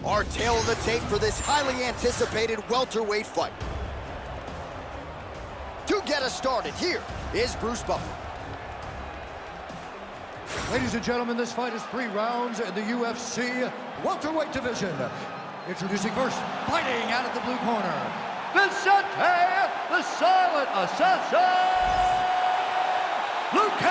Our tail of the tape for this highly anticipated welterweight fight. To get us started, here is Bruce Buffer. Ladies and gentlemen, this fight is 3 rounds in the UFC welterweight division. Introducing first, fighting out of the blue corner, Vicente, the Silent Assassin, Luque!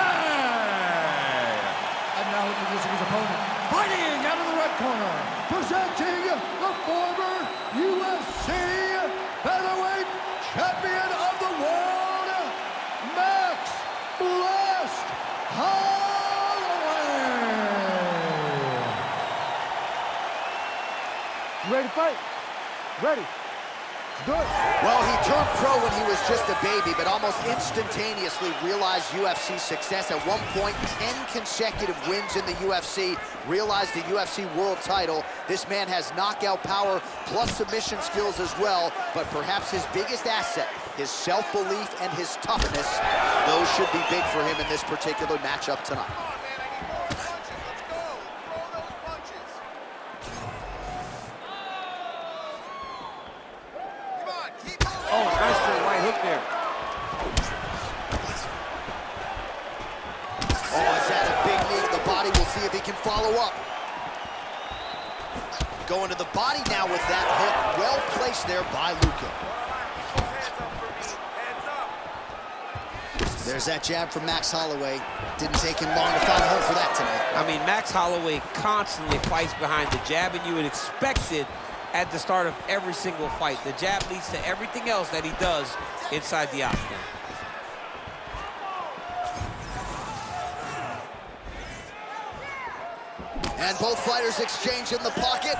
And now introducing his opponent, fighting out of the red corner, presenting the former UFC featherweight champion of the world, Max Blast Holloway! You ready to fight? Ready. Good. Well, he turned pro when he was just a baby, but almost instantaneously realized UFC success. At one point, 10 consecutive wins in the UFC, realized the UFC world title. This man has knockout power plus submission skills as well, but perhaps his biggest asset, his self-belief and his toughness, those should be big for him in this particular matchup tonight. Oh, nice little right hook there. Oh, is that a big knee to the body? We'll see if he can follow up. Going to the body now with that hook. Well placed there by Luque. There's that jab from Max Holloway. Didn't take him long to find a home for that tonight. I mean, Max Holloway constantly fights behind the jab, and you would expect it at the start of every single fight. The jab leads to everything else that he does inside the octagon. And both fighters exchange in the pocket.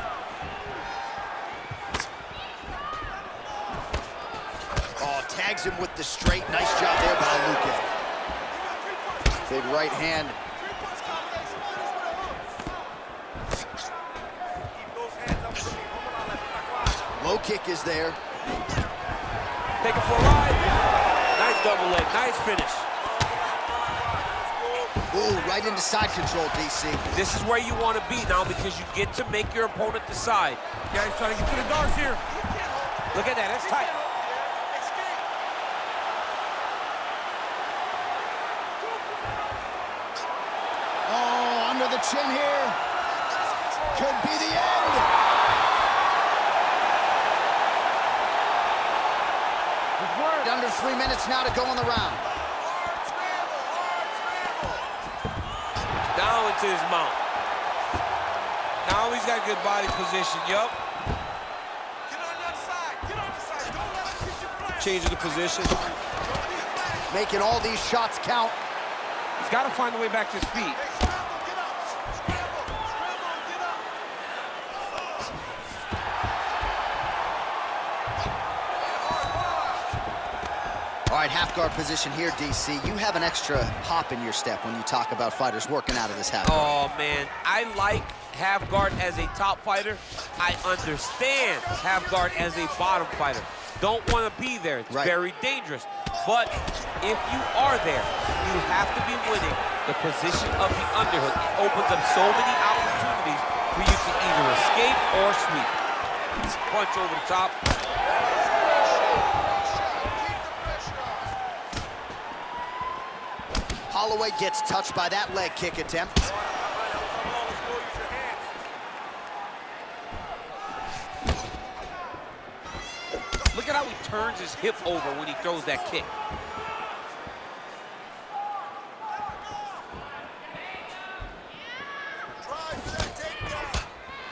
Oh, tags him with the straight. Nice job there by Luque. Big right hand. Low kick is there. Take it for a ride. Nice double leg, nice finish. Ooh, right into side control, DC. This is where you want to be now because you get to make your opponent decide. Yeah, he's trying to get to the guards here. Look at that, that's tight. Oh, under the chin here. Could be the end. Under 3 minutes now to go in the round. Down into his mount. Now he's got good body position, yup. Get on the other side, get on the side. Don't let him get your flag. Changing the position. Making all these shots count. He's got to find a way back to his feet. All right, half guard position here, DC. You have an extra hop in your step when you talk about fighters working out of this half guard. Oh, man, I like half guard as a top fighter. I understand half guard as a bottom fighter. Don't want to be there. It's very dangerous. But if you are there, you have to be winning the position of the underhook. It opens up so many opportunities for you to either escape or sweep. Punch over the top. Holloway gets touched by that leg kick attempt. Look at how he turns his hip over when he throws that kick.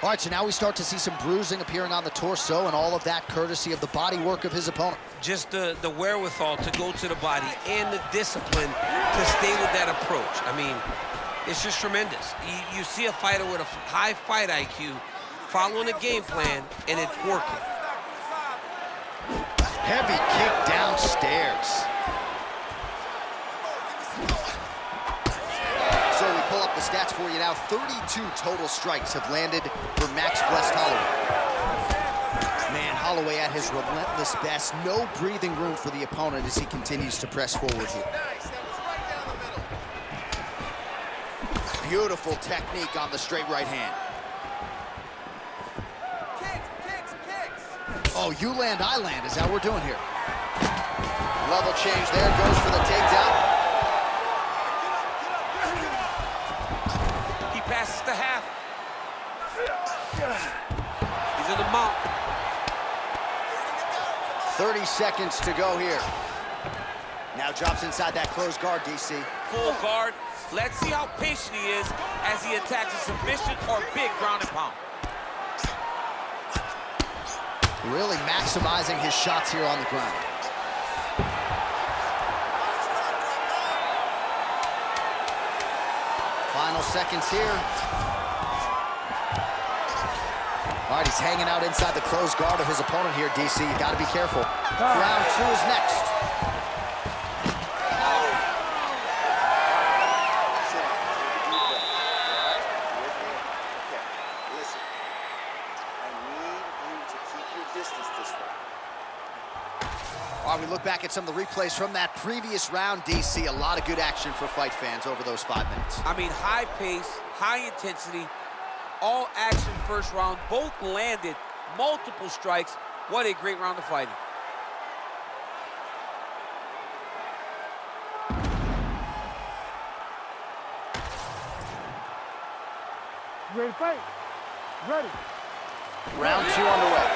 All right, so now we start to see some bruising appearing on the torso, and all of that courtesy of the body work of his opponent. Just the wherewithal to go to the body and the discipline to stay with that approach. I mean, it's just tremendous. You see a fighter with a high fight IQ following a game plan, and it's working. Heavy kick downstairs. So we pull up the stats for you now. 32 total strikes have landed for Max Blessed Holloway. Man, Holloway at his relentless best. No breathing room for the opponent as he continues to press forward here. Beautiful technique on the straight right hand. Oh, you land, I land. Is that what we're doing here? Level change there. Goes for the takedown. He passes to half. He's in the mount. 30 seconds to go here. Now drops inside that closed guard, DC. Full guard. Let's see how patient he is as he attacks a submission or big ground and pound. Really maximizing his shots here on the ground. Final seconds here. All right, he's hanging out inside the closed guard of his opponent here, DC. You gotta be careful. Round 2 is next. While we look back at some of the replays from that previous round, DC, a lot of good action for fight fans over those 5 minutes. I mean, high pace, high intensity, all action first round. Both landed multiple strikes. What a great round of fighting. You ready to fight? Ready. Round 2 underway.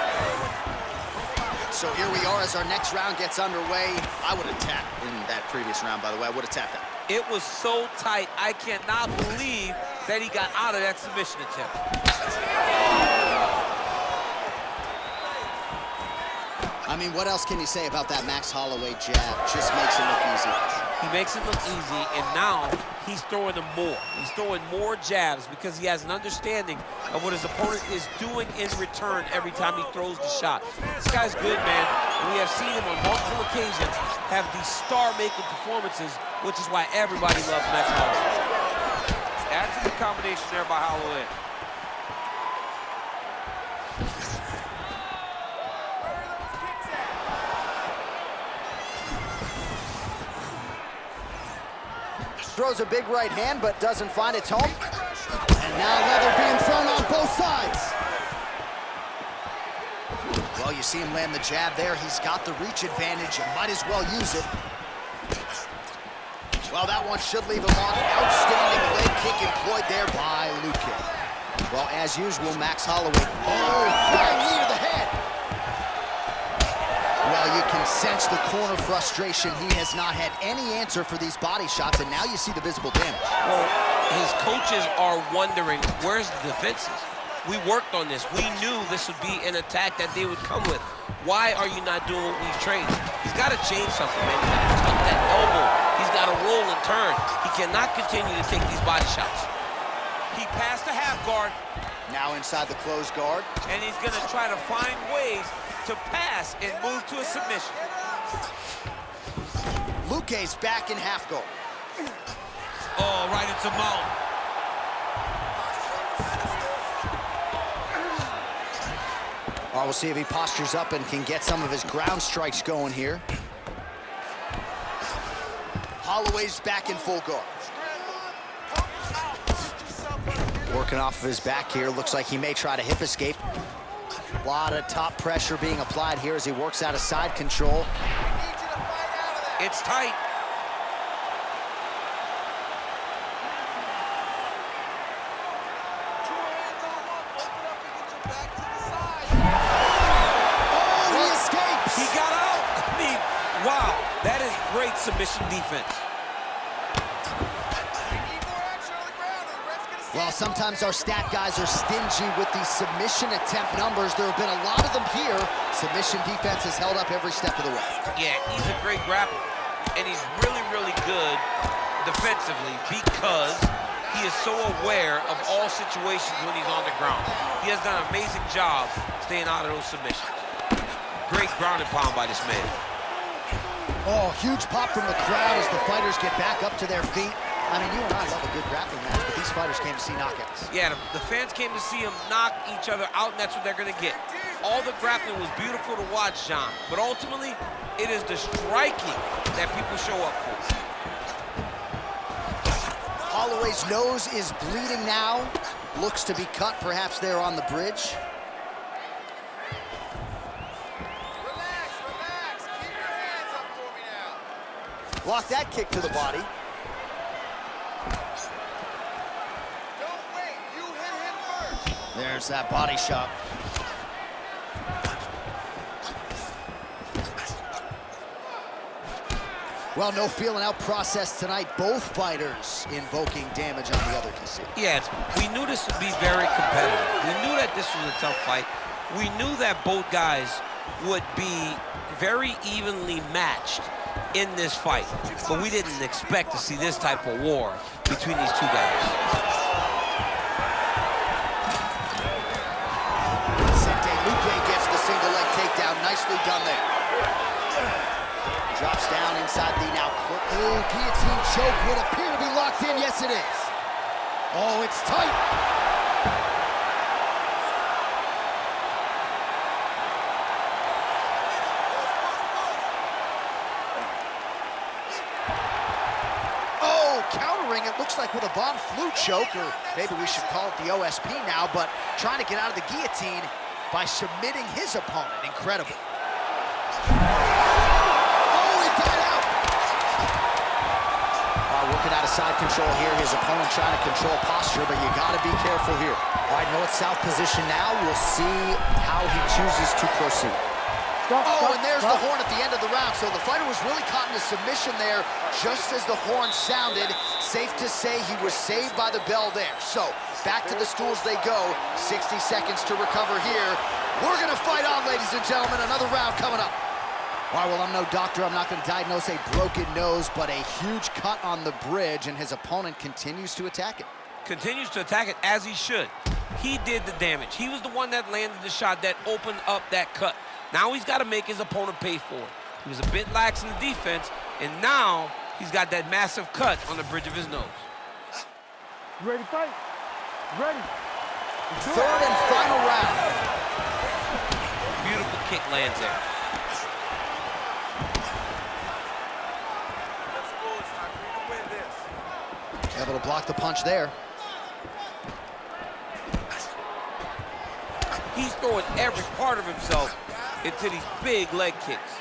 So here we are as our next round gets underway. I would have tapped in that previous round, by the way. I would have tapped that. It was so tight. I cannot believe that he got out of that submission attempt. I mean, what else can you say about that Max Holloway jab? Just makes it look easy. He makes it look easy, and now he's throwing them more. He's throwing more jabs because he has an understanding of what his opponent is doing in return every time he throws the shot. This guy's good, man. And we have seen him on multiple occasions have these star-making performances, which is why everybody loves Max Holloway. That's a good combination there by Holloway. Throws a big right hand, but doesn't find its home. And now leather being thrown on both sides. Well, you see him land the jab there. He's got the reach advantage. You might as well use it. Well, that one should leave him on. Outstanding leg kick employed there by Luque. Well, as usual, Max Holloway. Oh, flying knee to the head. Well, you can sense the corner frustration. He has not had any answer for these body shots, and now you see the visible damage. Well, his coaches are wondering, where's the defenses? We worked on this. We knew this would be an attack that they would come with. Why are you not doing what we've trained? He's got to change something, man. He's got to tuck that elbow. He's got to roll and turn. He cannot continue to take these body shots. He passed the half guard. Now inside the closed guard. And he's going to try to find ways to pass and move to a submission. Luque's back in half guard. Oh, right into mount. All right, we'll see if he postures up and can get some of his ground strikes going here. Holloway's back in full guard. Working off of his back here. Looks like he may try to hip escape. A lot of top pressure being applied here as he works out of side control. It's tight. Oh, he escapes! He got out. I mean, wow, that is great submission defense. Well, sometimes our stat guys are stingy with these submission attempt numbers. There have been a lot of them here. Submission defense has held up every step of the way. Yeah, he's a great grappler, and he's really, really good defensively because he is so aware of all situations when he's on the ground. He has done an amazing job staying out of those submissions. Great ground and pound by this man. Oh, huge pop from the crowd as the fighters get back up to their feet. I mean, you and I love a good grappling match, but these fighters came to see knockouts. Yeah, the fans came to see them knock each other out, and that's what they're going to get. All the grappling was beautiful to watch, John, but ultimately, it is the striking that people show up for. Holloway's nose is bleeding now. Looks to be cut, perhaps there on the bridge. Block that kick to the body. Don't wait. You hit him first. There's that body shot. Well, no feeling out process tonight. Both fighters invoking damage on the other, DC. Yes, we knew this would be very competitive. We knew that this was a tough fight. We knew that both guys would be very evenly matched in this fight, but we didn't expect to see this type of war between these two guys. Vicente Luque gets the single leg takedown. Nicely done there. Drops down inside the now. Oh, guillotine choke would appear to be locked in. Yes, it is. Oh, it's tight. Oh, countering it looks like with a bomb flu choke, or maybe we should call it the OSP now, but trying to get out of the guillotine by submitting his opponent. Incredible. Working out of side control here. His opponent trying to control posture, but you got to be careful here. All right, north south position now. We'll see how he chooses to proceed. And there's the horn at the end of the round. So the fighter was really caught in a submission there just as the horn sounded. Safe to say he was saved by the bell there. So back to the stools they go. 60 seconds to recover here. We're going to fight on, ladies and gentlemen. Another round coming up. All right, well, I'm no doctor. I'm not going to diagnose a broken nose, but a huge cut on the bridge, and his opponent continues to attack it. Continues to attack it as he should. He did the damage. He was the one that landed the shot that opened up that cut. Now he's got to make his opponent pay for it. He was a bit lax in the defense, and now he's got that massive cut on the bridge of his nose. You ready to fight? Ready. Third and final round. Beautiful kick lands there. Able to block the punch there. He's throwing every part of himself into these big leg kicks.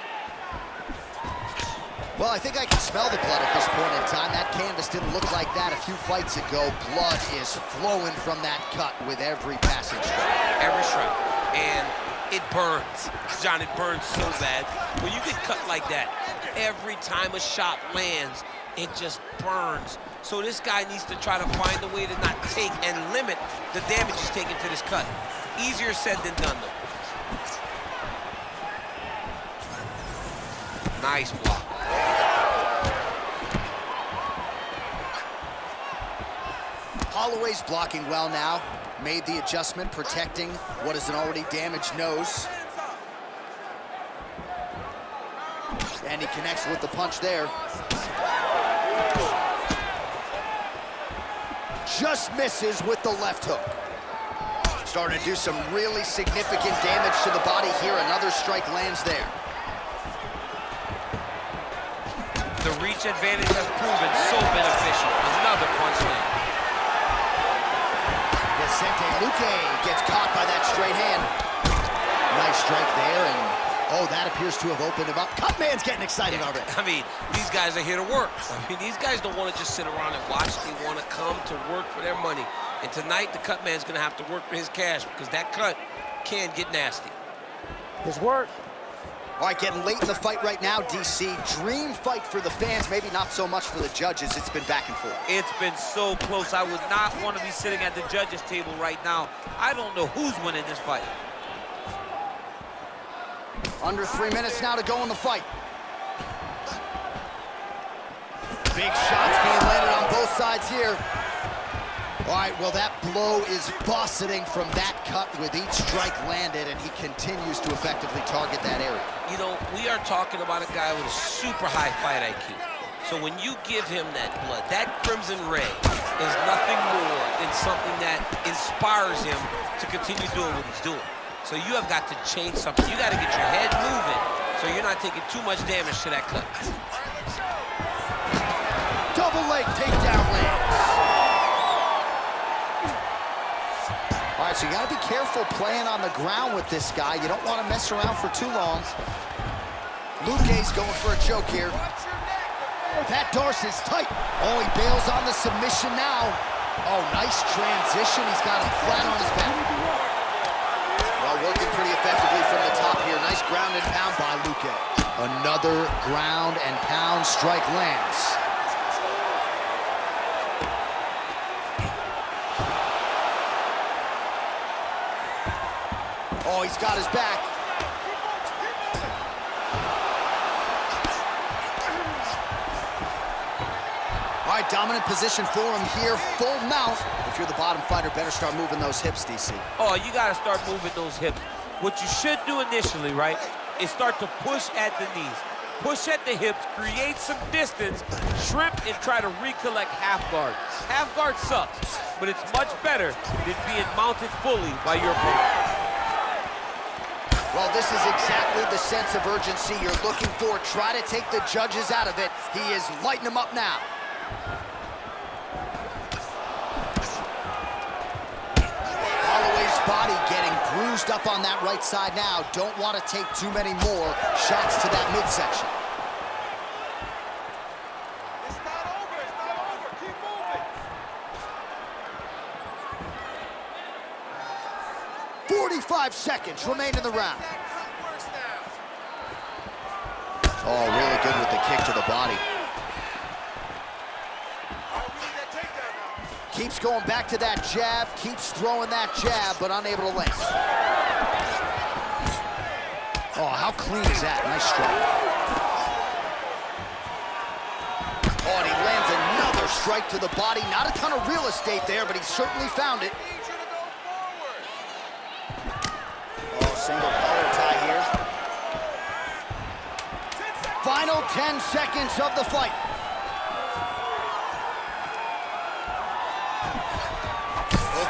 Well, I think I can smell the blood at this point in time. That canvas didn't look like that a few fights ago. Blood is flowing from that cut with every passing strike. Every strike. And it burns. John, it burns so bad. When you get cut like that, every time a shot lands, it just burns. So this guy needs to try to find a way to not take and limit the damage he's taking to this cut. Easier said than done, though. Nice block. Holloway's blocking well now. Made the adjustment, protecting what is an already damaged nose. And he connects with the punch there. Just misses with the left hook. Starting to do some really significant damage to the body here. Another strike lands there. The reach advantage has proven so beneficial. Another punch land. Vicente Luque gets caught by that straight hand. Nice strike there, and oh, that appears to have opened him up. Cutman's getting excited already. I mean, these guys are here to work. I mean, these guys don't want to just sit around and watch. They want to come to work for their money. And tonight, the Cutman's going to have to work for his cash because that cut can get nasty. His work. All right, getting late in the fight right now, DC. Dream fight for the fans, maybe not so much for the judges. It's been back and forth. It's been so close. I would not want to be sitting at the judges' table right now. I don't know who's winning this fight. Under 3 minutes now to go in the fight. Big shots being landed on both sides here. All right, well, that blow is buffeting from that cut with each strike landed, and he continues to effectively target that area. You know, we are talking about a guy with a super high fight IQ. So when you give him that blood, that crimson ray is nothing more than something that inspires him to continue doing what he's doing. So you have got to change something. You got to get your head moving so you're not taking too much damage to that cut. Double leg takedown lands. All right, so you got to be careful playing on the ground with this guy. You don't want to mess around for too long. Luque's going for a choke here. That Darcy's tight. Oh, he bails on the submission now. Oh, nice transition. He's got him flat on his back. Well, working pretty effectively from the top here. Nice ground and pound by Luque. Another ground and pound strike lands. Oh, he's got his back. All right, dominant position for him here, full mount. If you're the bottom fighter, better start moving those hips, DC. Oh, you gotta start moving those hips. What you should do initially, right, is start to push at the knees. Push at the hips, create some distance, shrimp, and try to recollect half guard. Half guard sucks, but it's much better than being mounted fully by your opponent. Well, this is exactly the sense of urgency you're looking for. Try to take the judges out of it. He is lighting them up now. Holloway's body getting bruised up on that right side now. Don't want to take too many more shots to that midsection. It's not over. It's not over. Keep moving. 45 seconds remain in the round. Oh, really good with the kick to the body. Keeps going back to that jab, keeps throwing that jab, but unable to link. Oh, how clean is that? Nice strike. Oh, and he lands another strike to the body. Not a ton of real estate there, but he certainly found it. Oh, single collar tie here. Final 10 seconds of the fight.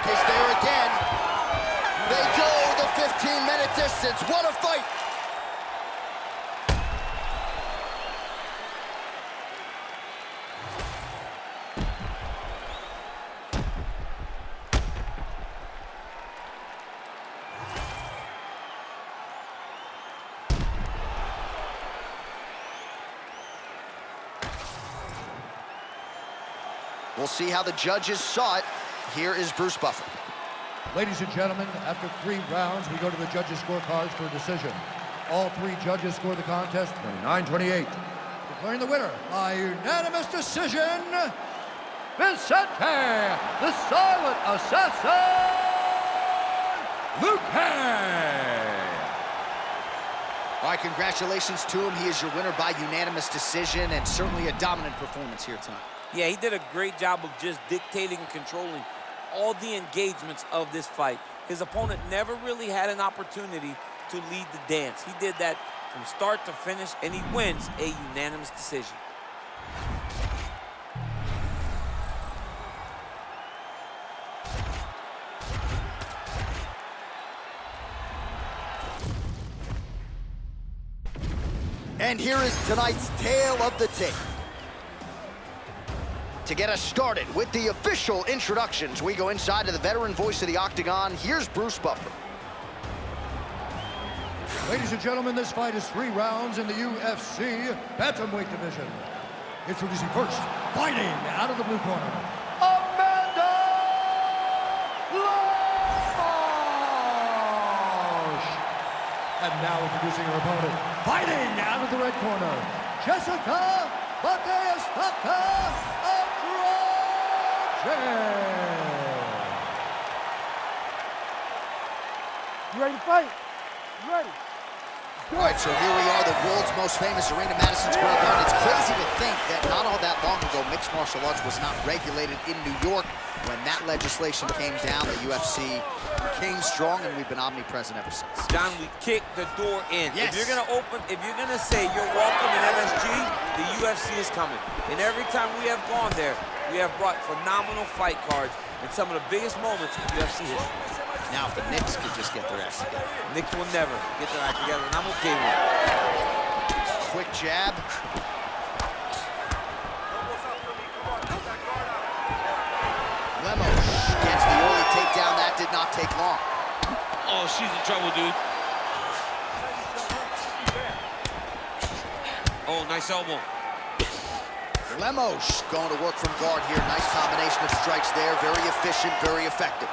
Is there again. They go the 15-minute distance. What a fight! We'll see how the judges saw it. Here is Bruce Buffer. Ladies and gentlemen, after 3 rounds, we go to the judges' scorecards for a decision. All 3 judges score the contest 29-28. Declaring the winner by unanimous decision, Vicente, the Silent Assassin, Luque. All right, congratulations to him. He is your winner by unanimous decision, and certainly a dominant performance here tonight. Yeah, he did a great job of just dictating and controlling all the engagements of this fight. His opponent never really had an opportunity to lead the dance. He did that from start to finish, and he wins a unanimous decision. And here is tonight's tale of the tape. To get us started with the official introductions, we go inside to the veteran voice of the Octagon. Here's Bruce Buffer. Ladies and gentlemen, this fight is 3 rounds in the UFC bantamweight division. Introducing first, fighting out of the blue corner, Amanda Lemos. And now introducing her opponent, fighting out of the red corner, Jessica Andrade. You ready to fight? You ready? All right, so here we are, the world's most famous arena, Madison Square Garden. It's crazy to think that not all that long ago, mixed martial arts was not regulated in New York. When that legislation came down, the UFC became strong, and we've been omnipresent ever since. John, we kicked the door in. Yes. If you're gonna say you're welcome in MSG, the UFC is coming. And every time we have gone there, we have brought phenomenal fight cards and some of the biggest moments in UFC history. Now, if the Knicks could just get their ass together. Knicks will never get their act together, and I'm okay with it. Quick jab. Lemos gets the early takedown. That did not take long. Oh, she's in trouble, dude. Oh, nice elbow. Lemos going to work from guard here. Nice combination of strikes there. Very efficient, very effective.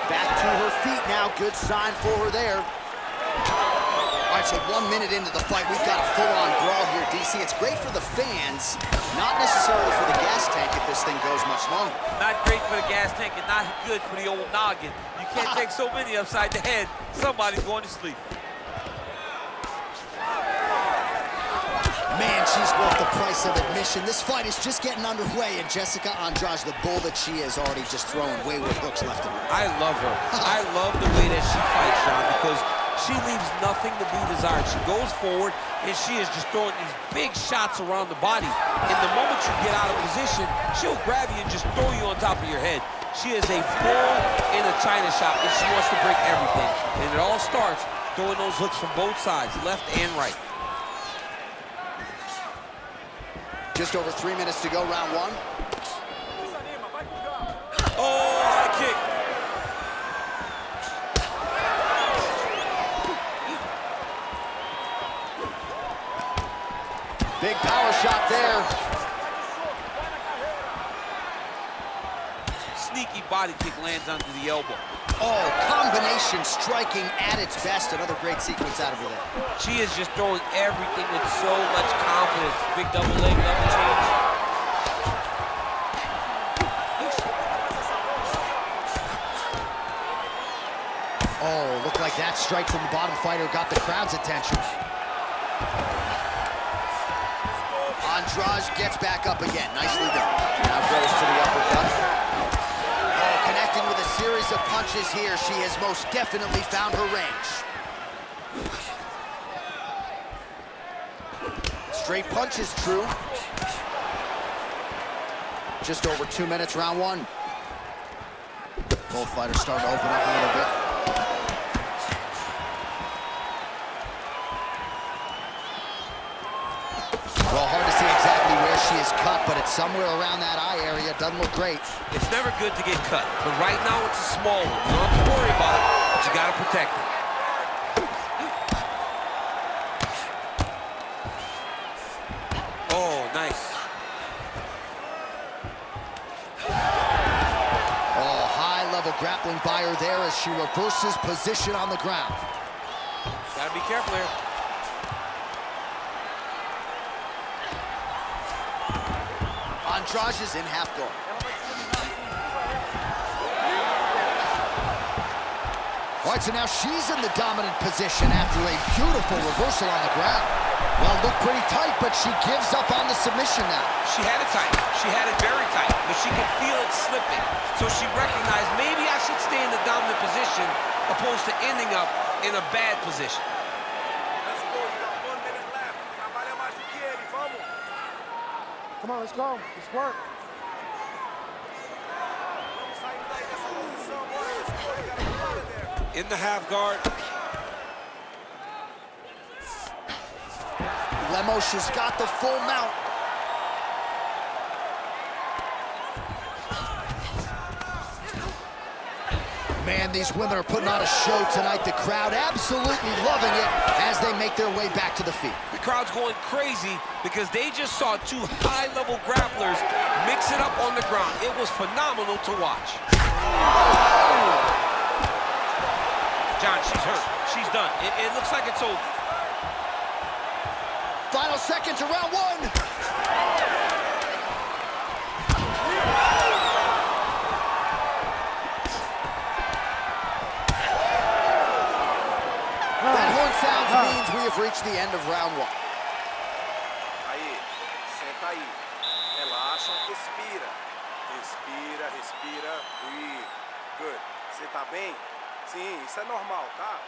Back to her feet now. Good sign for her there. All right, so 1 minute into the fight, we've got a full-on brawl here, DC. It's great for the fans, not necessarily for the gas tank if this thing goes much longer. Not great for the gas tank and not good for the old noggin. You can't take so many upside the head. Somebody's going to sleep. Man, she's worth the price of admission. This fight is just getting underway, and Jessica Andrade, the bull that she is, already just throwing wayward hooks left and right. I love her. I love the way that she fights, John, because she leaves nothing to be desired. She goes forward, and she is just throwing these big shots around the body. And the moment you get out of position, she'll grab you and just throw you on top of your head. She is a bull in a china shop, and she wants to break everything. And it all starts throwing those hooks from both sides, left and right. Just over 3 minutes to go, round one. Oh, high kick. Big power shot there. Sneaky body kick lands onto the elbow. Oh, combination striking at its best. Another great sequence out of her there. She is just throwing everything with so much confidence. Big double leg, double change. Oh, looked like that strike from the bottom fighter got the crowd's attention. Andrade gets back up again. Nicely done. Now goes to the uppercut. Oh, connecting with a series of punches here. She has most definitely found her range. Straight punches, true. Just over 2 minutes, round one. Both fighters starting to open up a little bit. Well, hard to see exactly where she is cut, but it's somewhere around that eye area. Doesn't look great. It's never good to get cut, but right now it's a small one. You don't have to worry about it, but you got to protect it. Oh, nice. Oh, high-level grappling by her there as she reverses position on the ground. Got to be careful here. Andrade is in half guard. All right, so now she's in the dominant position after a beautiful reversal on the ground. Well, looked pretty tight, but she gives up on the submission now. She had it tight. She had it very tight, but she could feel it slipping. So she recognized maybe I should stay in the dominant position opposed to ending up in a bad position. Let's go. You got 1 minute left. Trabalha mais do que ele. Vamos. Come on, let's go. Let's work. Vamos saindo daí dessa posição. Bora, let's go. You gotta get out of there. In the half guard. Lemos has got the full mount. Man, these women are putting on a show tonight. The crowd absolutely loving it as they make their way back to the feet. The crowd's going crazy because they just saw two high-level grapplers mix it up on the ground. It was phenomenal to watch. John, she's hurt. She's done. It looks like it's over. Final seconds of round one. That horn sounds means we have reached the end of round one. Aí, senta aí. Relaxa, respira. Respira, respira. Breathe. Good. Você tá bem? Sim, isso é normal, tá?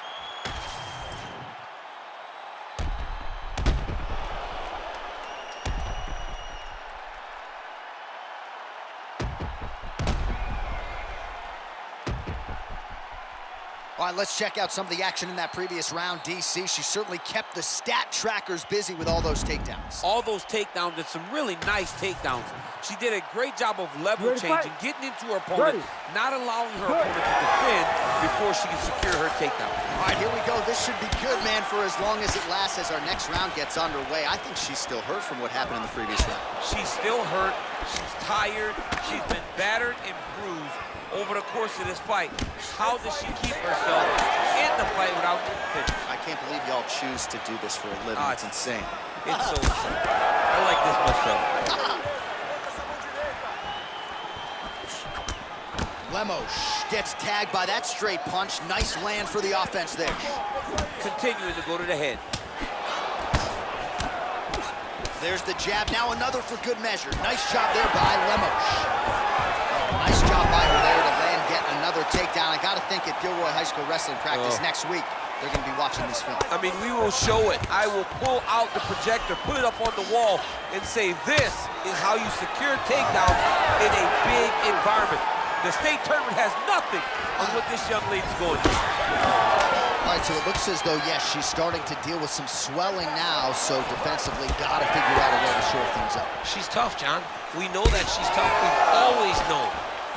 All right, let's check out some of the action in that previous round, DC. She certainly kept the stat trackers busy with all those takedowns. All those takedowns and some really nice takedowns. She did a great job of level changing, getting into her opponent, not allowing her opponent to defend before she can secure her takedown. All All right, here we go. This should be good, man, for as long as it lasts as our next round gets underway. I think she's still hurt from what happened in the previous round. She's still hurt. She's tired. She's been battered and bruised over the course of this fight. How does she keep herself in the fight without getting finished? I can't believe y'all choose to do this for a living. It's insane. It's so insane. I like this myself. Lemos gets tagged by that straight punch. Nice land for the offense there. Continuing to go to the head. There's the jab. Now another for good measure. Nice job there by Lemos. Nice job by her there to land yet another takedown. I got to think at Gilroy High School wrestling practice next week, they're going to be watching this film. I mean, we will show it. I will pull out the projector, put it up on the wall, and say this is how you secure takedowns in a big environment. The state tournament has nothing on what this young lady's going through. All right, so it looks as though, yes, she's starting to deal with some swelling now, so defensively got to figure out a way to shore things up. She's tough, John. We know that she's tough. We've always known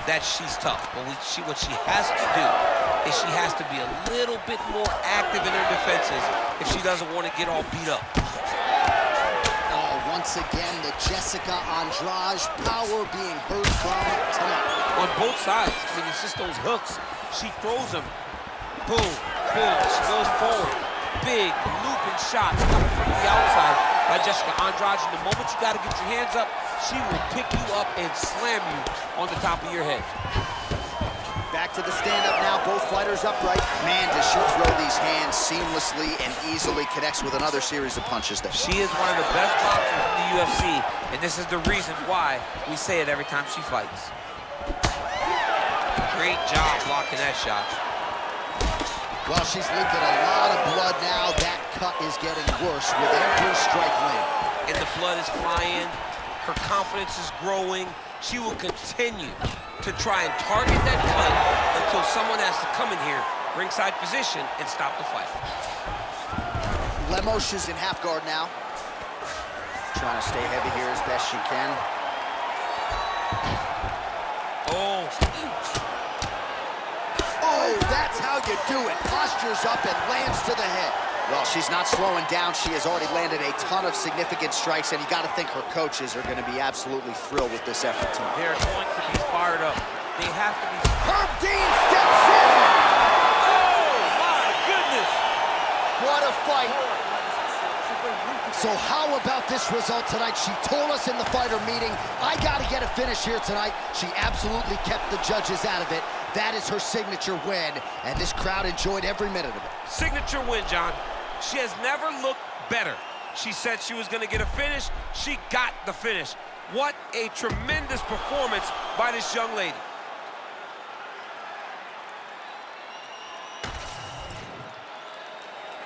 that she's tough. But what she has to do is she has to be a little bit more active in her defenses if she doesn't want to get all beat up. Oh, once again, the Jessica Andrade power being heard from tonight. On both sides. I mean, it's just those hooks. She throws them. Boom, boom. She goes forward. Big looping shots coming from the outside by Jessica Andrade. The moment you got to get your hands up, she will pick you up and slam you on the top of your head. Back to the stand-up now, both fighters upright. Man, does she throw these hands seamlessly and easily, connects with another series of punches there. She is one of the best boxers in the UFC, and this is the reason why we say it every time she fights. Great job blocking that shot. Well, she's leaking a lot of blood now. That cut is getting worse with every strike land. And the blood is flying. Her confidence is growing. She will continue to try and target that cut until someone has to come in here, ringside position, and stop the fight. Lemos is in half guard now. Trying to stay heavy here as best she can. Oh. Oh, that's how you do it. Postures up and lands to the head. Well, she's not slowing down. She has already landed a ton of significant strikes, and you got to think her coaches are going to be absolutely thrilled with this effort tonight. They're going to be fired up. They have to be. Herb Dean steps in. Oh, my goodness. What a fight. So how about this result tonight? She told us in the fighter meeting, I got to get a finish here tonight. She absolutely kept the judges out of it. That is her signature win, and this crowd enjoyed every minute of it. Signature win, John. She has never looked better. She said she was going to get a finish. She got the finish. What a tremendous performance by this young lady.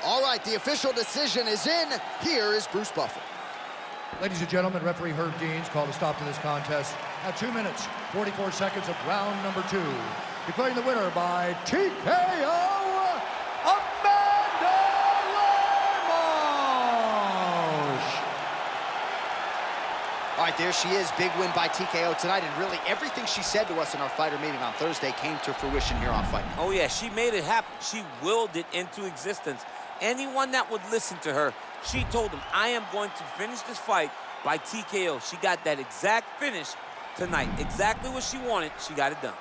All right, the official decision is in. Here is Bruce Buffer. Ladies and gentlemen, referee Herb Dean's called a stop to this contest at 2 minutes, 44 seconds of round number 2. Declaring the winner by TKO, Amanda Lemos! All right, there she is. Big win by TKO tonight, and really everything she said to us in our fighter meeting on Thursday came to fruition here on Fight Night. Oh, yeah, she made it happen. She willed it into existence. Anyone that would listen to her, she told them, I am going to finish this fight by TKO. She got that exact finish tonight. Exactly what she wanted, she got it done.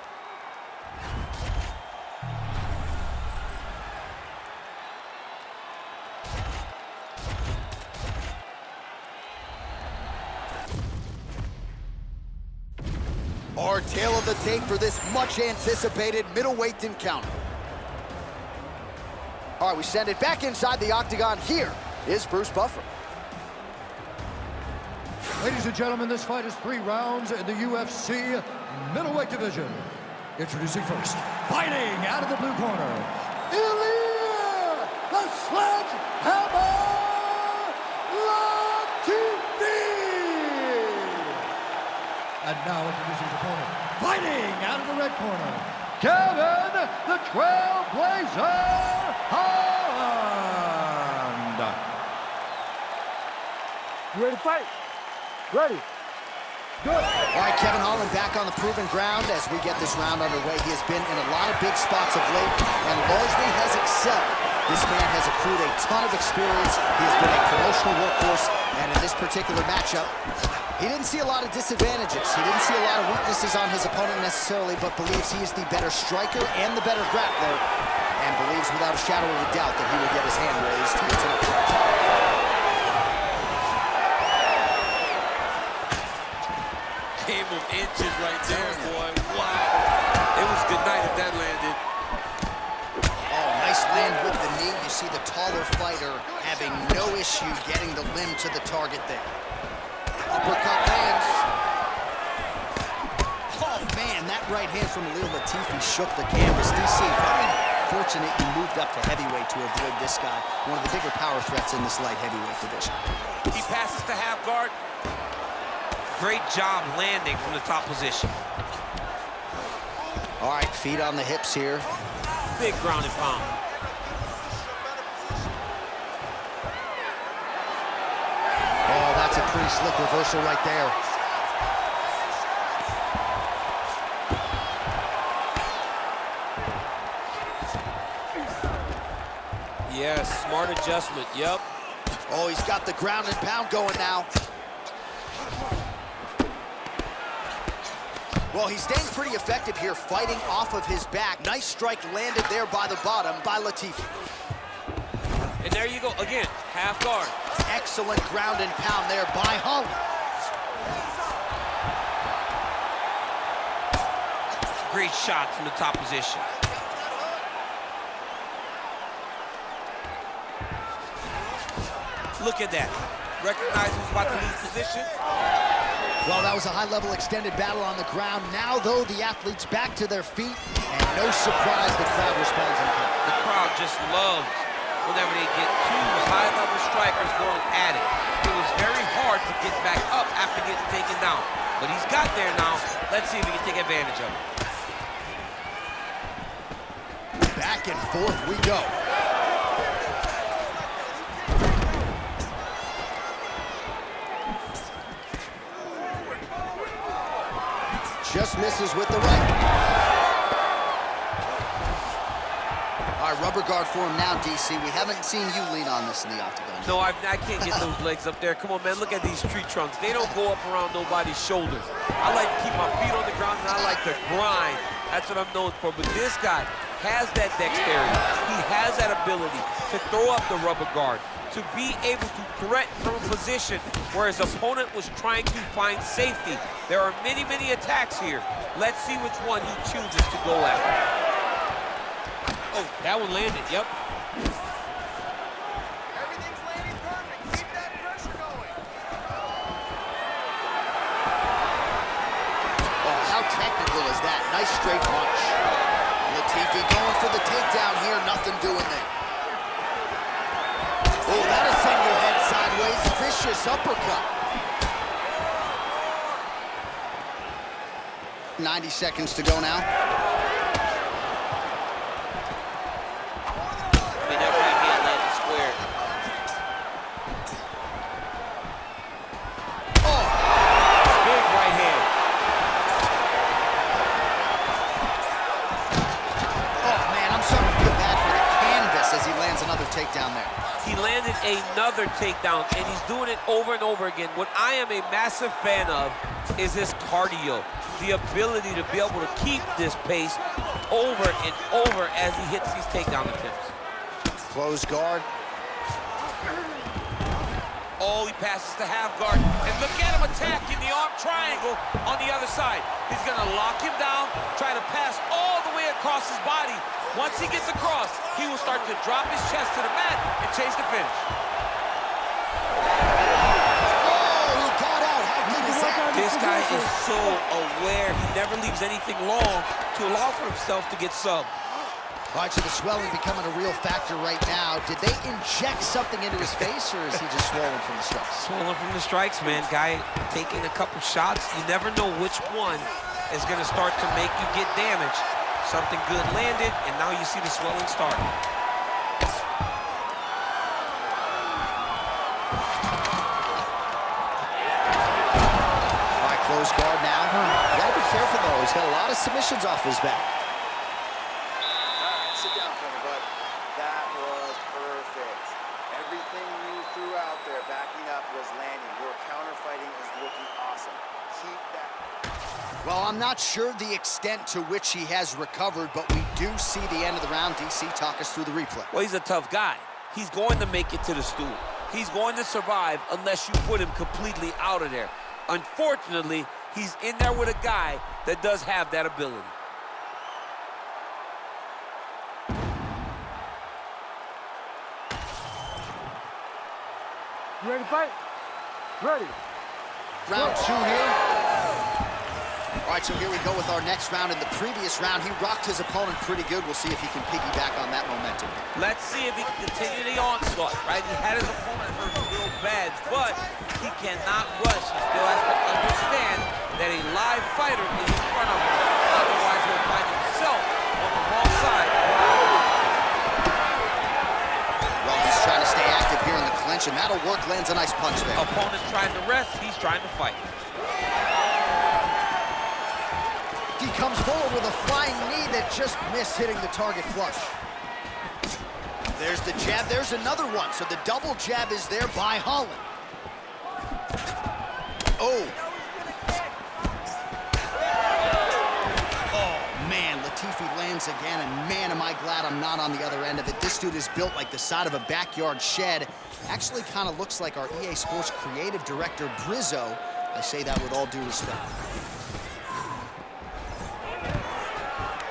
Our tale of the tape for this much-anticipated middleweight encounter. All right, we send it back inside the octagon. Here is Bruce Buffer. Ladies and gentlemen, this fight is 3 rounds in the UFC middleweight division. Introducing first, fighting out of the blue corner, Ilir, the Sledgehammer Latifi! And now introducing his opponent, fighting out of the red corner, Kevin, the Trailblazer Holland. You ready to fight? Ready. Good. All right, Kevin Holland back on the proven ground as we get this round underway. He has been in a lot of big spots of late and largely has excelled. This man has accrued a ton of experience. He has been a promotional workhorse, and in this particular matchup, he didn't see a lot of disadvantages. He didn't see a lot of weaknesses on his opponent necessarily, but believes he is the better striker and the better grappler, and believes without a shadow of a doubt that he will get his hand raised here tonight. Game of inches right there, boy. Wow. It was good night if that landed. Oh, nice land with the knee. You see the taller fighter having no issue getting the limb to the target there. Uppercut lands. Oh, man, that right hand from Latifi shook the canvas. DC, very fortunate he moved up to heavyweight to avoid this guy, one of the bigger power threats in this light heavyweight division. He passes to half guard. Great job landing from the top position. All right, feet on the hips here. Big ground and pound. Oh, that's a pretty slick reversal right there. Yes, smart adjustment, yep. Oh, he's got the ground and pound going now. Well, he's staying pretty effective here, fighting off of his back. Nice strike landed there by the bottom by Latifi. And there you go, again, half guard. Excellent ground and pound there by Holland. Great shot from the top position. Look at that. Recognize who's about to leave position. Well, that was a high-level extended battle on the ground. Now, though, the athletes back to their feet, and no surprise the crowd responds in kind. The crowd just loves whenever they get two high-level strikers going at it. It was very hard to get back up after getting taken down. But he's got there now. Let's see if he can take advantage of it. Back and forth we go. Just misses with the right. All right, rubber guard for him now, DC. We haven't seen you lean on this in the octagon. No, I can't get those legs up there. Come on, man, look at these tree trunks. They don't go up around nobody's shoulders. I like to keep my feet on the ground, and I like to grind. That's what I'm known for. But this guy has that dexterity. He has that ability to throw up the rubber guard, to be able to threaten from a position where his opponent was trying to find safety. There are many, many attacks here. Let's see which one he chooses to go after. Oh, that one landed, yep. Everything's landing perfect. Keep that pressure going. Oh, how technical is that? Nice straight punch. Latifi going for the takedown here. Nothing doing there. Oh, that'll send your head sideways. Vicious uppercut. 90 seconds to go now. I mean, that right hand landed square. Oh, Big right hand. oh man, I'm starting to feel bad for the canvas as he lands another takedown there. He landed another takedown, and he's doing it over and over again. What I am a massive fan of is his cardio, the ability to be able to keep this pace over and over as he hits these takedown attempts. Close guard. Oh, he passes to half guard, and look at him attacking the arm triangle on the other side. He's gonna lock him down, try to pass all the way across his body. Once he gets across, he will start to drop his chest to the mat and chase the finish. Oh, he got out. How good is that? This guy is so aware. He never leaves anything long to allow for himself to get subbed. All right, so the swelling becoming a real factor right now. Did they inject something into his face, or is he just swollen from the strikes? Swollen from the strikes, man. Guy taking a couple shots. You never know which one is going to start to make you get damaged. Something good landed, and now you see the swelling start. All right, close his guard now. You gotta be careful, though. He's got a lot of submissions off his back. All right, sit down for me, bud. That was perfect. Everything you threw out there backing up was landing. Your counter fighting is looking awesome. Keep that. Well, I'm not sure the extent to which he has recovered, but we do see the end of the round. DC, talk us through the replay. Well, he's a tough guy. He's going to make it to the stool. He's going to survive unless you put him completely out of there. Unfortunately, he's in there with a guy that does have that ability. You ready to fight? Ready. Round 2 here. All right, so here we go with our next round. In the previous round, he rocked his opponent pretty good. We'll see if he can piggyback on that momentum. Let's see if he can continue the onslaught, right? He had his opponent hurt real bad, but he cannot rush. He still has to understand that a live fighter is in front of him. Otherwise, he'll find himself on the wrong side. Well, he's trying to stay active here in the clinch, and that'll work. Lands a nice punch there. Opponent's trying to rest, he's trying to fight. He comes forward with a flying knee that just missed hitting the target flush. There's the jab, there's another one. So the double jab is there by Holland. Oh. Oh, man, Latifi lands again, and man, am I glad I'm not on the other end of it. This dude is built like the side of a backyard shed. Actually kind of looks like our EA Sports creative director, Brizzo. I say that with all due respect.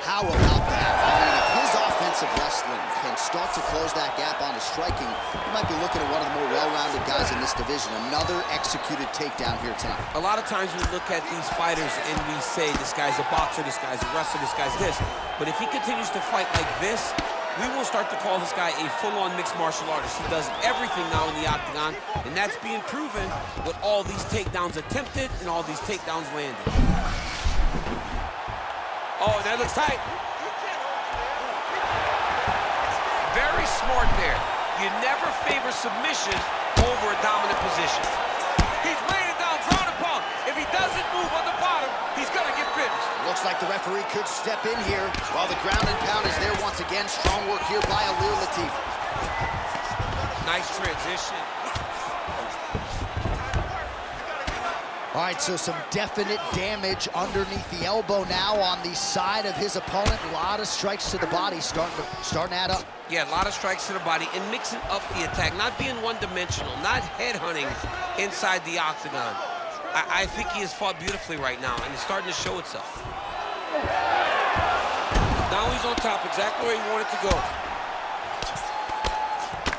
How about that? I mean, if his offensive wrestling can start to close that gap on his striking, you might be looking at one of the more well-rounded guys in this division. Another executed takedown here tonight. A lot of times we look at these fighters and we say, this guy's a boxer, this guy's a wrestler, this guy's this. But if he continues to fight like this, we will start to call this guy a full-on mixed martial artist. He does everything now in the octagon, and that's being proven with all these takedowns attempted and all these takedowns landed. Oh, that looks tight. Very smart there. You never favor submission over a dominant position. He's laying it down, ground and pound. If he doesn't move on the bottom, he's gonna get finished. Looks like the referee could step in here while the ground and pound is there once again. Strong work here by Ilir Latifi. Nice transition. All right, so some definite damage underneath the elbow now on the side of his opponent. A lot of strikes to the body starting to add up. Yeah, a lot of strikes to the body and mixing up the attack, not being one-dimensional, not headhunting inside the octagon. I think he has fought beautifully right now, and it's starting to show itself. Now he's on top, exactly where he wanted to go.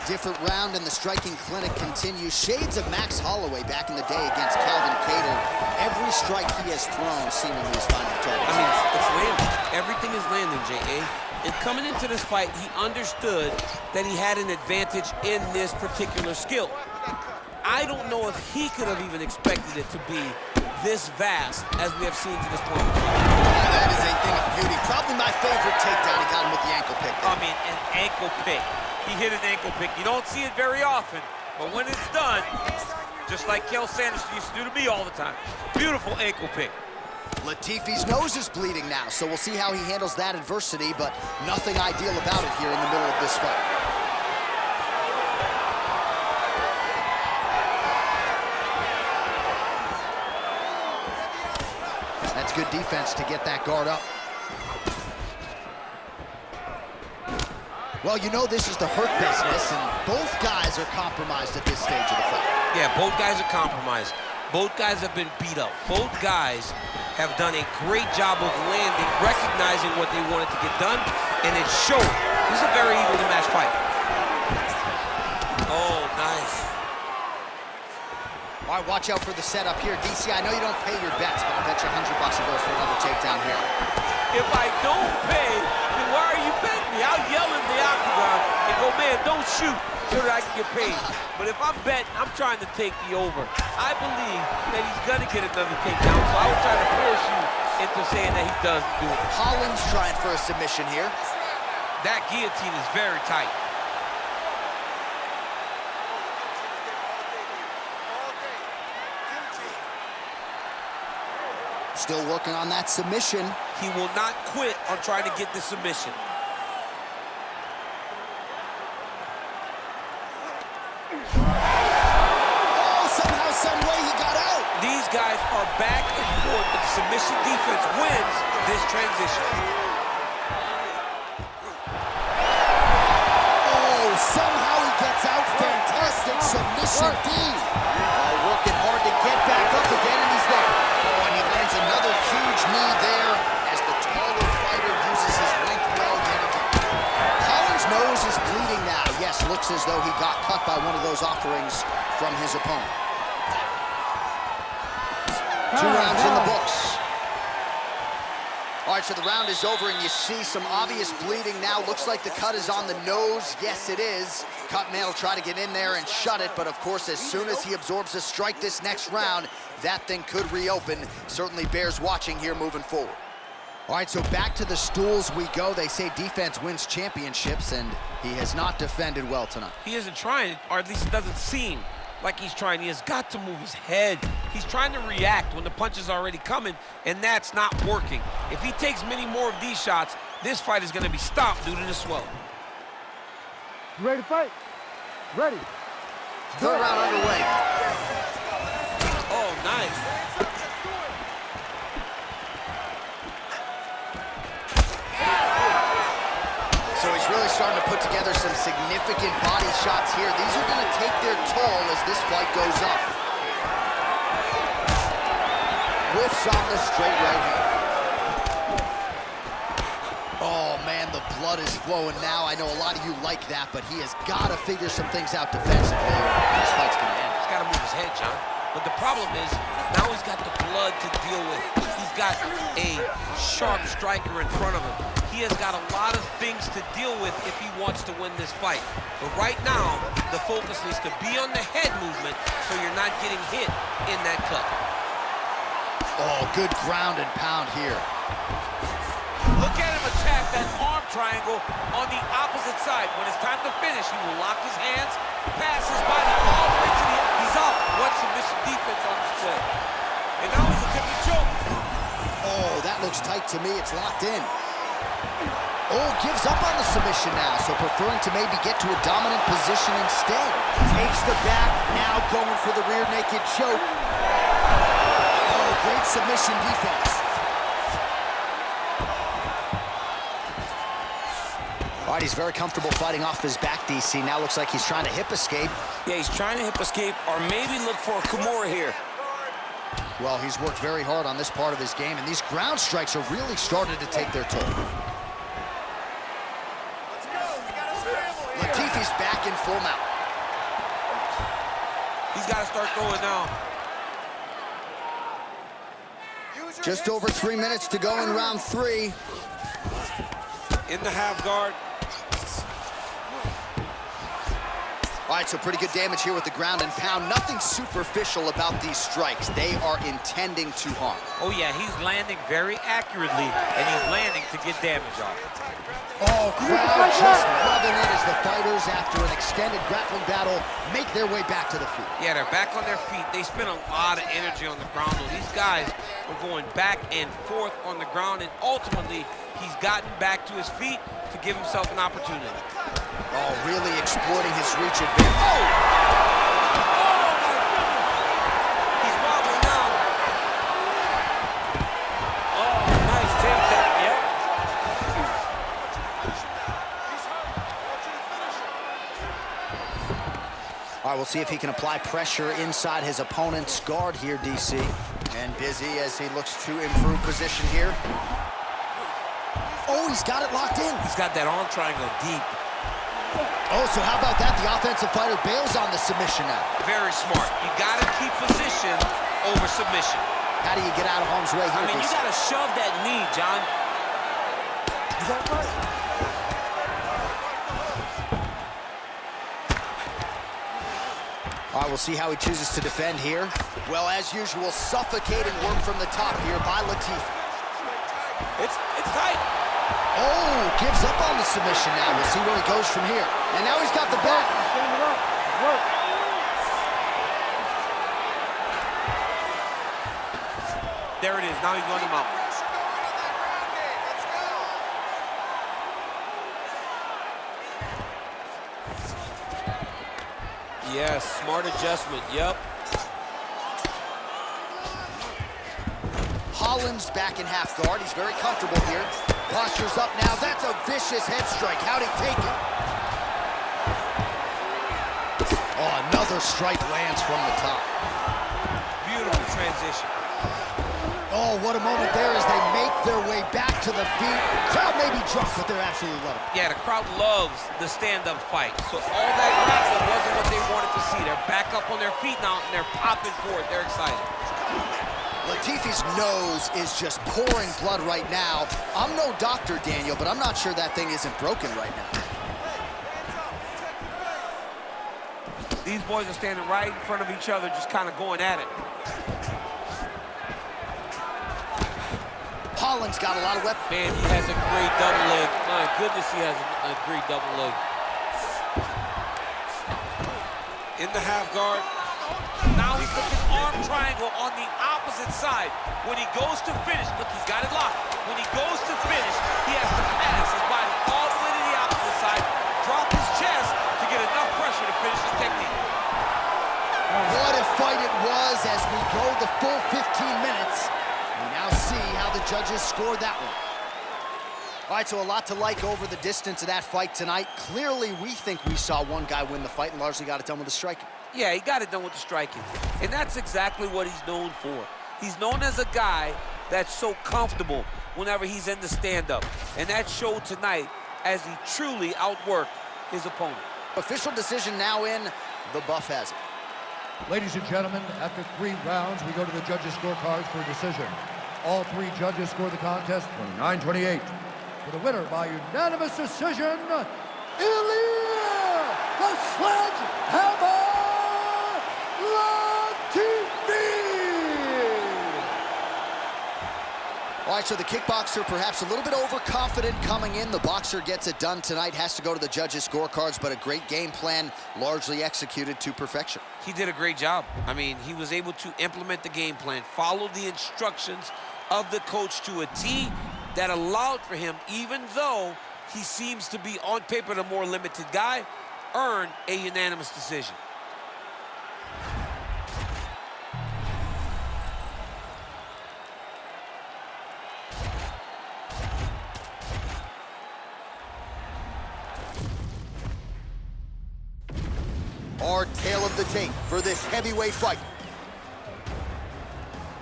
Different round in the striking clinic continues. Shades of Max Holloway back in the day against Calvin Kattar. Every strike he has thrown seemingly is finding targets. I mean, it's landing. Everything is landing, J.A. And coming into this fight, he understood that he had an advantage in this particular skill. I don't know if he could have even expected it to be this vast as we have seen to this point. Yeah, that is a thing of beauty. Probably my favorite takedown. He got him with the ankle pick there. I mean, an ankle pick. He hit an ankle pick. You don't see it very often, but when it's done, just like Kel Sanders used to do to me all the time. Beautiful ankle pick. Latifi's nose is bleeding now, so we'll see how he handles that adversity, but nothing ideal about it here in the middle of this fight. That's good defense to get that guard up. Well, you know this is the hurt business, and both guys are compromised at this stage of the fight. Yeah, both guys are compromised. Both guys have been beat up. Both guys have done a great job of landing, recognizing what they wanted to get done, and it showed. This is a very evenly matched fight. Oh, nice. All right, watch out for the setup here. DC, I know you don't pay your bets, but I'll bet you $100 it goes for another takedown here. If I don't pay, then why are you betting me? I'll yell in the octagon and go, man, don't shoot so that I can get paid. But if I'm betting, I'm trying to take the over. I believe that he's going to get another takedown, so I would try to force you into saying that he doesn't do it. Holland's trying for a submission here. That guillotine is very tight. Still working on that submission. He will not quit on trying to get the submission. Oh, somehow, some way he got out. These guys are back and forth, but the submission defense wins this transition. Oh, somehow he gets out. Fantastic submission D. Oh, working hard to get back up again, and he's there. Oh, and he lands another huge knee there as the taller fighter uses his length well yet again. Holland's nose is bleeding now. Yes, looks as though he got cut by one of those offerings from his opponent. 2 rounds in the books. All right, so the round is over, and you see some obvious bleeding now. Looks like the cut is on the nose. Yes, it is. Cut man will try to get in there and shut it, but of course, as soon as he absorbs a strike this next round, that thing could reopen. Certainly bears watching here moving forward. All right, so back to the stools we go. They say defense wins championships, and he has not defended well tonight. He isn't trying, or at least it doesn't seem like he's trying. He has got to move his head. He's trying to react when the punch is already coming, and that's not working. If he takes many more of these shots, this fight is going to be stopped due to the swelling. You ready to fight? Ready. 3rd round underway. Oh, nice. So he's really starting to put together some significant body shots here. These are going to take their toll as this fight goes up. Whiffs on the straight right hand. Oh, man, the blood is flowing now. I know a lot of you like that, but he has got to figure some things out defensively. This fight's going to end. He's got to move his head, John. But the problem is, now he's got the blood to deal with. He's got a sharp striker in front of him. He has got a lot of things to deal with if he wants to win this fight. But right now, the focus needs to be on the head movement so you're not getting hit in that cut. Oh, good ground and pound here. Look at him attack that arm triangle on the opposite side. When it's time to finish, he will lock his hands, pass his body all the way to the end. He's up. What submission defense on display. And now he's attempting to choke. Oh, that looks tight to me. It's locked in. Oh, gives up on the submission now, so preferring to maybe get to a dominant position instead. Takes the back, now going for the rear naked choke. Oh, great submission defense. All right, he's very comfortable fighting off his back, DC. Now looks like he's trying to hip escape. Yeah, he's trying to hip escape or maybe look for a Kimura here. Well, he's worked very hard on this part of his game, and these ground strikes are really starting to take their toll. Latifi's back in full mount. He's got to start going now. Just over 3 minutes to go in round 3. In the half guard. All right, so pretty good damage here with the ground and pound. Nothing superficial about these strikes. They are intending to harm. Oh, yeah, he's landing very accurately, and he's landing to get damage off. Oh, crowd just loving it as the fighters, after an extended grappling battle, make their way back to the feet. Yeah, they're back on their feet. They spent a lot of energy on the ground, though. These guys were going back and forth on the ground, and ultimately, he's gotten back to his feet to give himself an opportunity. Oh, really exploiting his reach advantage. Oh! Oh, my goodness! He's wobbling now. Oh, nice takedown. Yep. All right, we'll see if he can apply pressure inside his opponent's guard here, DC. And busy as he looks to improve position here. Oh, he's got it locked in. He's got that arm triangle deep. Oh, so how about that? The offensive fighter bails on the submission now. Very smart. You got to keep position over submission. How do you get out of harm's way here? I mean, you got to shove that knee, John. Is that right? All right, we'll see how he chooses to defend here. Well, as usual, suffocating work from the top here by Latifi. It's tight. Oh, gives up on the submission now. We'll see where he goes from here. And now he's got the back. Stand it up. Work. There it is. Now he's running him out. Yes, smart adjustment. Yep. Holland's back in half guard. He's very comfortable here. Posture's up now. That's a vicious head strike. How'd he take it? Oh, another strike lands from the top. Beautiful transition. Oh, what a moment there as they make their way back to the feet. Crowd may be drunk, but they're absolutely loving it. Yeah, the crowd loves the stand-up fight. So all that grappling wasn't what they wanted to see. They're back up on their feet now, and they're popping forward. They're excited. Latifi's nose is just pouring blood right now. I'm no doctor, Daniel, but I'm not sure that thing isn't broken right now. These boys are standing right in front of each other, just kind of going at it. Holland's got a lot of weapons. Man, he has a great double leg. My goodness, he has a great double leg. In the half guard. Now he's looking arm triangle on the opposite side. When he goes to finish, look, he's got it locked. When he goes to finish, he has to pass his body all the way to the opposite side, drop his chest to get enough pressure to finish his technique. What a fight it was as we go the full 15 minutes. We now see how the judges scored that one. All right, so a lot to like over the distance of that fight tonight. Clearly, we think we saw one guy win the fight and largely got it done with the striking. Yeah, he got it done with the striking. And that's exactly what he's known for. He's known as a guy that's so comfortable whenever he's in the stand-up. And that showed tonight as he truly outworked his opponent. Official decision now in. The buff has it. Ladies and gentlemen, after 3 rounds, we go to the judges' scorecards for a decision. All 3 judges scored the contest 29-28. For the winner by unanimous decision, Ilir, the Sledgehammer Latifi! All right, so the kickboxer perhaps a little bit overconfident coming in. The boxer gets it done tonight, has to go to the judges' scorecards, but a great game plan largely executed to perfection. He did a great job. I mean, he was able to implement the game plan, follow the instructions of the coach to a T that allowed for him, even though he seems to be on paper the more limited guy, earn a unanimous decision. Our tale of the tape for this heavyweight fight.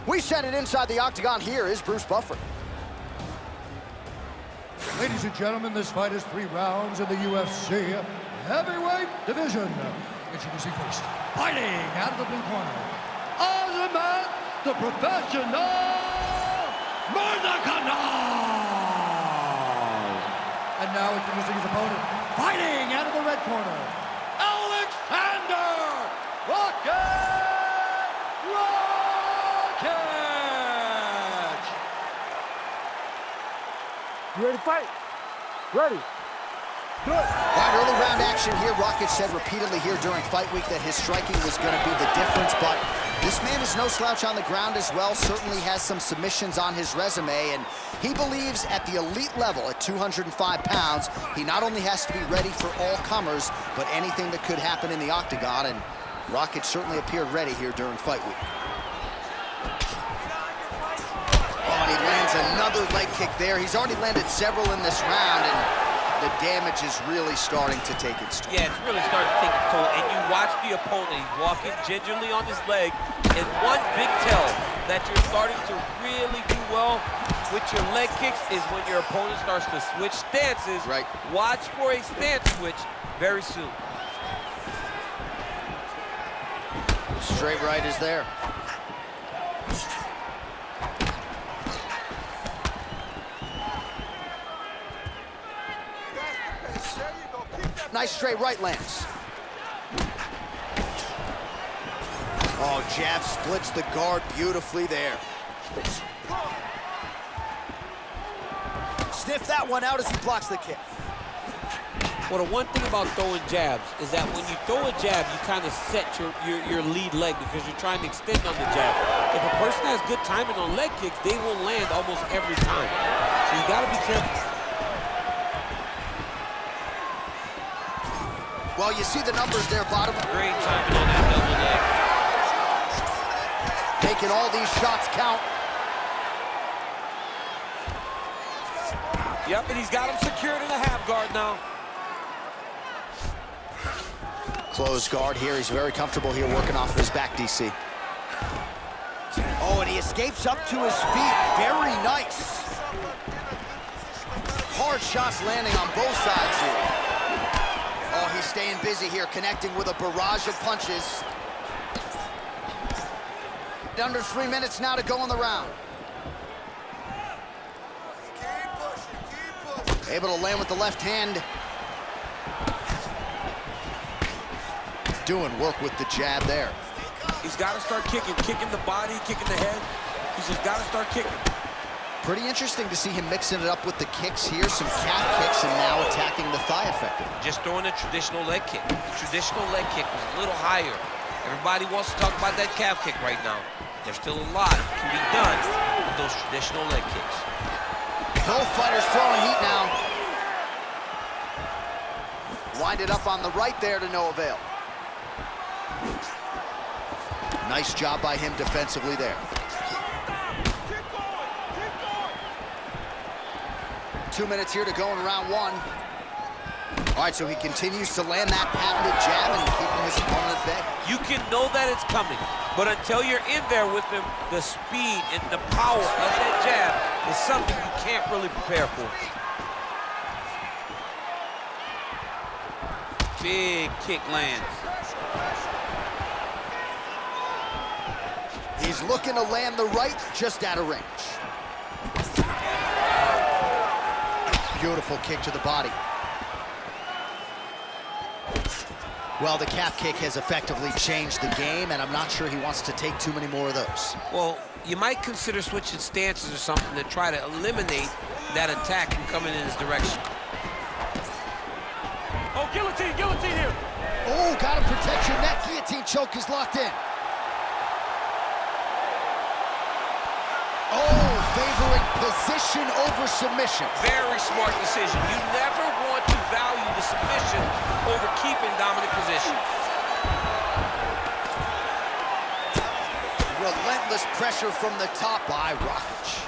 We set it inside the octagon. Here is Bruce Buffer. Ladies and gentlemen, this fight is 3 rounds in the UFC heavyweight division. Introducing first, fighting out of the blue corner, Azamat, the professional Murzakanov. And now introducing his opponent, fighting out of the red corner, Aleksander Rakic. You ready to fight? Ready. Good. All right, early round action here. Rakic said repeatedly here during fight week that his striking was going to be the difference, but this man is no slouch on the ground as well, certainly has some submissions on his resume, and he believes at the elite level at 205 pounds, he not only has to be ready for all comers, but anything that could happen in the octagon, and Rakic certainly appeared ready here during fight week. Oh, and he lands another leg kick there. He's already landed several in this round, and the damage is really starting to take its toll. Yeah, it's really starting to take its toll. And you watch the opponent, he's walking gingerly on his leg. And one big tell that you're starting to really do well with your leg kicks is when your opponent starts to switch stances. Right. Watch for a stance switch very soon. Straight right is there. Nice straight right lands. Oh, jab splits the guard beautifully there. Sniff that one out as he blocks the kick. Well, the one thing about throwing jabs is that when you throw a jab, you kind of set your lead leg because you're trying to extend on the jab. If a person has good timing on leg kicks, they will land almost every time. So you got to be careful. Well, you see the numbers there, bottom. Great timing on that double leg. Making all these shots count. Yep, and he's got him secured in the half guard now. Closed guard here. He's very comfortable here working off of his back, DC. Oh, and he escapes up to his feet. Very nice. Hard shots landing on both sides here. Oh, he's staying busy here, connecting with a barrage of punches. Under 3 minutes now to go in the round. Able to land with the left hand. Doing work with the jab there. He's got to start kicking the body, kicking the head. He's just got to start kicking. Pretty interesting to see him mixing it up with the kicks here, some calf kicks, and now attacking the thigh effectively. Just throwing a traditional leg kick. The traditional leg kick was a little higher. Everybody wants to talk about that calf kick right now. There's still a lot that can be done with those traditional leg kicks. Both fighters throwing heat now. Winded up on the right there to no avail. Nice job by him defensively there. 2 minutes here to go in round one. All right, so he continues to land that patented jab and keeping his opponent at bay. You can know that it's coming, but until you're in there with him, the speed and the power of that jab is something you can't really prepare for. Big kick lands. He's looking to land the right, just out of range. Beautiful kick to the body. Well, the calf kick has effectively changed the game, and I'm not sure he wants to take too many more of those. Well, you might consider switching stances or something to try to eliminate that attack from coming in his direction. Oh, guillotine here. Oh, gotta protect your neck. Guillotine choke is locked in. Oh, favoring position over submission. Very smart decision. You never want to value the submission over keeping dominant position. Relentless pressure from the top by Rakic.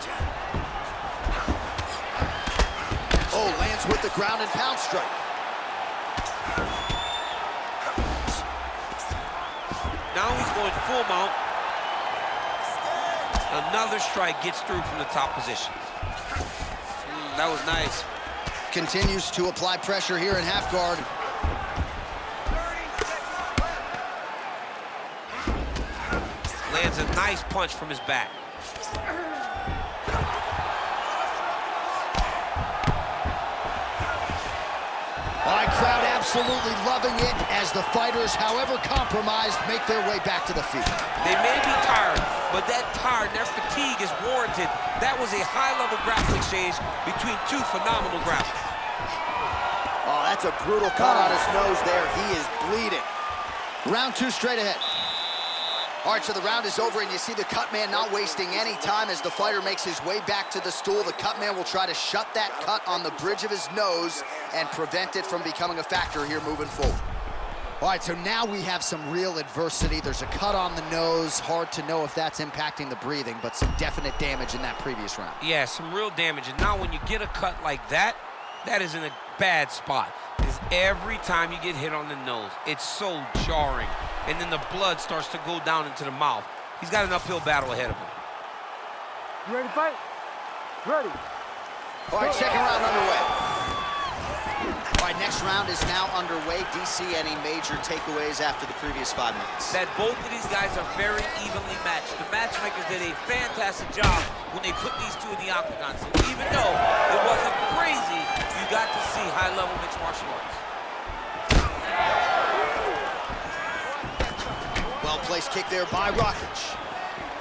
Oh, lands with the ground and pound strike. Now he's going full mount. Another strike gets through from the top position. That was nice. Continues to apply pressure here in half guard. Lands a nice punch from his back. All right, crowd absolutely loving it as the fighters, however compromised, make their way back to the feet. They may be tired, but that tired, their fatigue is warranted. That was a high-level grappling exchange between two phenomenal grapplers. Oh, that's a brutal cut on his nose there. He is bleeding. Round two straight ahead. All right, so the round is over, and you see the cut man not wasting any time as the fighter makes his way back to the stool. The cut man will try to shut that cut on the bridge of his nose and prevent it from becoming a factor here moving forward. All right, so now we have some real adversity. There's a cut on the nose. Hard to know if that's impacting the breathing, but some definite damage in that previous round. Yeah, some real damage. And now when you get a cut like that, that is in a bad spot. Because every time you get hit on the nose, it's so jarring. And then the blood starts to go down into the mouth. He's got an uphill battle ahead of him. You ready to fight? Ready. All right, second round underway. All right, next round is now underway. DC, any major takeaways after the previous 5 minutes? That both of these guys are very evenly matched. The matchmakers did a fantastic job when they put these two in the octagon. So even though it wasn't crazy, you got to see high-level mixed martial arts. Well-placed kick there by Rakic.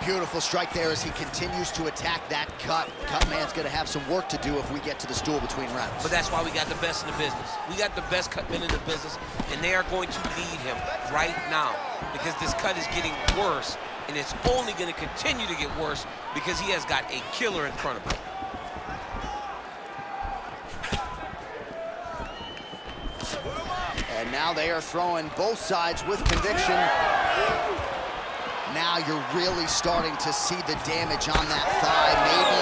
Beautiful strike there as he continues to attack that cut. Cut man's gonna have some work to do if we get to the stool between rounds. But that's why we got the best in the business. We got the best cut men in the business, and they are going to need him right now because this cut is getting worse, and it's only gonna continue to get worse because he has got a killer in front of him. And now they are throwing both sides with conviction. Now you're really starting to see the damage on that thigh. Maybe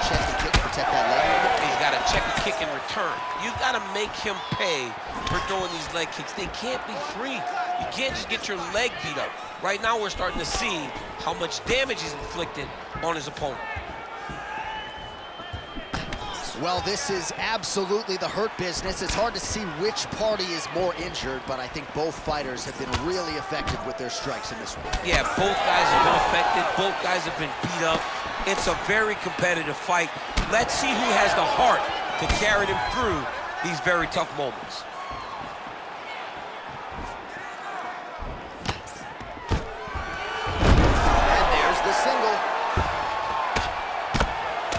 check the kick, protect that leg. He's got to check the kick in return. You've got to make him pay for throwing these leg kicks. They can't be free. You can't just get your leg beat up. Right now we're starting to see how much damage he's inflicted on his opponent. Well, this is absolutely the hurt business. It's hard to see which party is more injured, but I think both fighters have been really effective with their strikes in this one. Yeah, both guys have been affected. Both guys have been beat up. It's a very competitive fight. Let's see who has the heart to carry them through these very tough moments. And there's the single.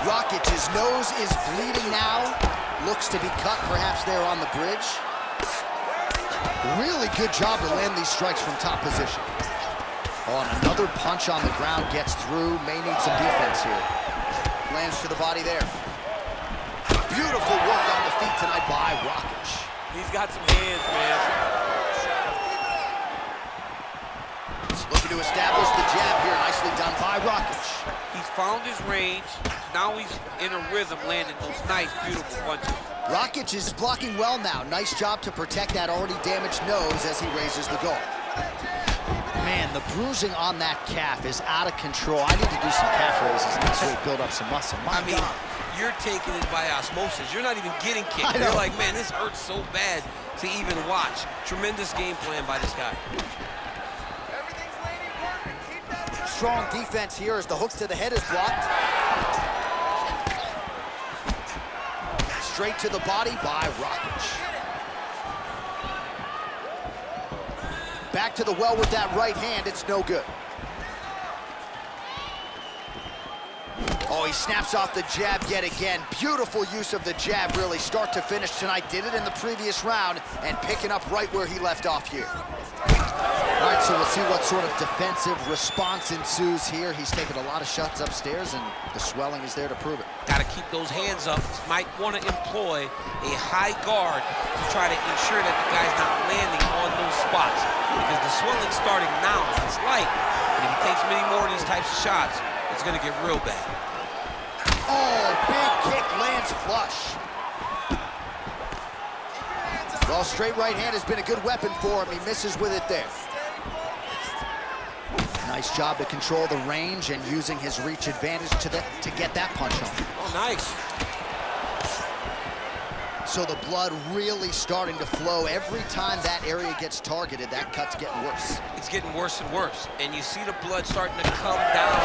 Rakic's nose is bleeding now. Looks to be cut perhaps there on the bridge. Really good job to land these strikes from top position. Oh, and another punch on the ground gets through. May need some defense here. Lands to the body there. Beautiful work on the feet tonight by Rakic. He's got some hands, man. Looking to establish the jab here. Nicely done by Rakic. He's found his range. Now he's in a rhythm, landing those nice, beautiful punches. Rakic is blocking well now. Nice job to protect that already damaged nose as he raises the guard. Man, the bruising on that calf is out of control. I need to do some calf raises and really build up some muscle. My God. You're taking it by osmosis. You're not even getting kicked. You're like, man, this hurts so bad to even watch. Tremendous game plan by this guy. Strong defense here as the hook to the head is blocked. Straight to the body by Rakic. Back to the well with that right hand, it's no good. Oh, he snaps off the jab yet again. Beautiful use of the jab, really, start to finish tonight. Did it in the previous round and picking up right where he left off here. All right, so we'll see what sort of defensive response ensues here. He's taken a lot of shots upstairs, and the swelling is there to prove it. Got to keep those hands up. Might want to employ a high guard to try to ensure that the guy's not landing on those spots, because the swelling's starting now. It's light, and if he takes many more of these types of shots, it's going to get real bad. Oh, big kick lands flush. Well, straight right hand has been a good weapon for him. He misses with it there. Nice job to control the range and using his reach advantage to get that punch on. Oh, nice. So the blood really starting to flow. Every time that area gets targeted, that cut's getting worse. It's getting worse and worse, and you see the blood starting to come down.